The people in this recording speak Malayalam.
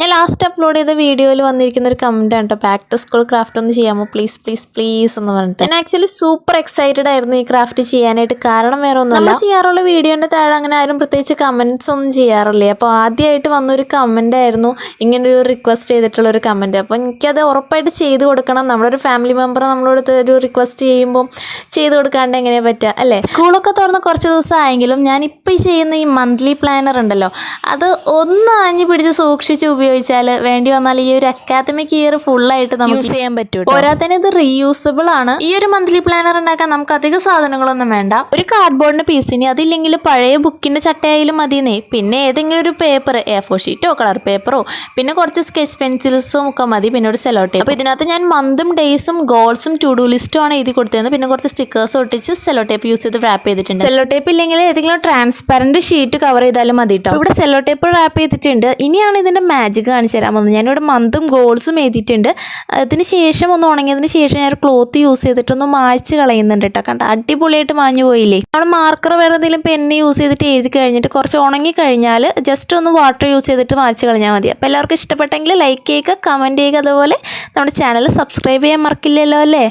ഞാൻ ലാസ്റ്റ് അപ്ലോഡ് ചെയ്ത വീഡിയോയിൽ വന്നിരിക്കുന്ന ഒരു കമന്റ് ആണ് കേട്ടോ, ബാക്ക് ടു സ്കൂൾ ക്രാഫ്റ്റ് ഒന്ന് ചെയ്യാമോ പ്ലീസ് പ്ലീസ് പ്ലീസ് എന്ന് പറഞ്ഞിട്ട്. ഞാൻ ആക്ച്വലി സൂപ്പർ എക്സൈറ്റഡ് ആയിരുന്നു ഈ ക്രാഫ്റ്റ് ചെയ്യാനായിട്ട്. കാരണം വേറെ ഒന്നുമല്ല, ചെയ്യാറുള്ള വീഡിയോൻ്റെ താഴെ അങ്ങനെ ആരും പ്രത്യേകിച്ച് കമൻറ്റ്സ് ഒന്നും ചെയ്യാറില്ലേ. അപ്പോൾ ആദ്യമായിട്ട് വന്നൊരു കമൻ്റ് ആയിരുന്നു ഇങ്ങനൊരു റിക്വസ്റ്റ് ചെയ്തിട്ടുള്ളൊരു കമൻറ്റ്. അപ്പോൾ എനിക്കത് ഉറപ്പായിട്ട് ചെയ്ത് കൊടുക്കണം. നമ്മളൊരു ഫാമിലി മെമ്പർ നമ്മളോട് ഒരു റിക്വസ്റ്റ് ചെയ്യുമ്പോൾ ചെയ്ത് കൊടുക്കാണ്ട് എങ്ങനെ പറ്റുക അല്ലേ. സ്കൂളൊക്കെ തുറന്ന് കുറച്ച് ദിവസം ആയെങ്കിലും ഞാനിപ്പോൾ ചെയ്യുന്ന ഈ മന്ത്ലി പ്ലാനർ ഉണ്ടല്ലോ, അത് ഒന്ന് ആഞ്ഞു പിടിച്ച് സൂക്ഷിച്ച് ഉപയോഗിച്ചാൽ വേണ്ടി വന്നാൽ ഈ ഒരു അക്കാദമിക് ഇയർ ഫുള്ളായിട്ട് നമുക്ക് യൂസ് ചെയ്യാൻ പറ്റും. പോരാത്തന്നെ ഇത് റീയൂസബിൾ ആണ്. ഈ ഒരു മന്ത്ലി പ്ലാനർ ഉണ്ടാക്കാൻ നമുക്ക് അധികം സാധനങ്ങളൊന്നും വേണ്ട. ഒരു കാർഡ്ബോർഡിന്റെ പീസിന്, അതില്ലെങ്കിൽ പഴയ ബുക്കിന്റെ ചട്ടയായാലും മതിയെന്നേ. പിന്നെ ഏതെങ്കിലും ഒരു പേപ്പർ, A4 ഷീറ്റോ കളർ പേപ്പറോ, പിന്നെ കുറച്ച് സ്കെച്ച് പെൻസിൽസും ഒക്കെ മതി. പിന്നെ ഒരു സെല്ലോ ടേപ്പ്. അപ്പോൾ ഇതിനകത്ത് ഞാൻ മന്തും ഡേയ്സും ഗോൾസും ടു ഡു ലിസ്റ്റും ആണ് എഴുതി കൊടുത്തത്. പിന്നെ കുറച്ച് സ്റ്റിക്കേഴ്സ് ഒട്ടിച്ച് സെല്ലോ ടേപ്പ് യൂസ് ചെയ്ത് റാപ്പ് ചെയ്തിട്ടുണ്ട്. സെല്ലോ ടേപ്പ് ഇല്ലെങ്കിൽ ഏതെങ്കിലും ട്രാൻസ്പെറന്റ് ഷീറ്റ് കവർ ചെയ്താലും മതി കേട്ടോ. ഇവിടെ സെല്ലോ ടേപ്പ് റാപ്പ് ചെയ്തിട്ടുണ്ട്. ഇനിയാണ് ഇതിന്റെ മാജിക് കാണിച്ചു തരാൻ പോകുന്നത്. ഞാനിവിടെ മന്തും ഗോൾസും എഴുതിയിട്ടുണ്ട്. അതിന് ശേഷം ഒന്ന് ഉണങ്ങിയതിന് ശേഷം ഞാൻ ഒരു ക്ലോത്ത് യൂസ് ചെയ്തിട്ടൊന്ന് മായ്ച്ച് കളയുന്നുണ്ട് കേട്ടോ. കണ്ട അടിപൊളിയായിട്ട് മാഞ്ഞു പോയില്ലേ. നമ്മൾ മാർക്കർ വേറെ എന്തെങ്കിലും പെന്ന് യൂസ് ചെയ്തിട്ട് എഴുതി കഴിഞ്ഞിട്ട് കുറച്ച് ഉണങ്ങി കഴിഞ്ഞാൽ ജസ്റ്റ് ഒന്ന് വാട്ടർ യൂസ് ചെയ്തിട്ട് മായ്ച്ച് കളഞ്ഞാൽ മതി. അപ്പോൾ എല്ലാവർക്കും ഇഷ്ടപ്പെട്ടെങ്കിൽ ലൈക്ക് ചെയ്യുക, കമൻറ്റ് ചെയ്യുക, അതുപോലെ നമ്മുടെ ചാനൽ സബ്സ്ക്രൈബ് ചെയ്യാൻ മറക്കില്ലല്ലോ അല്ലേ.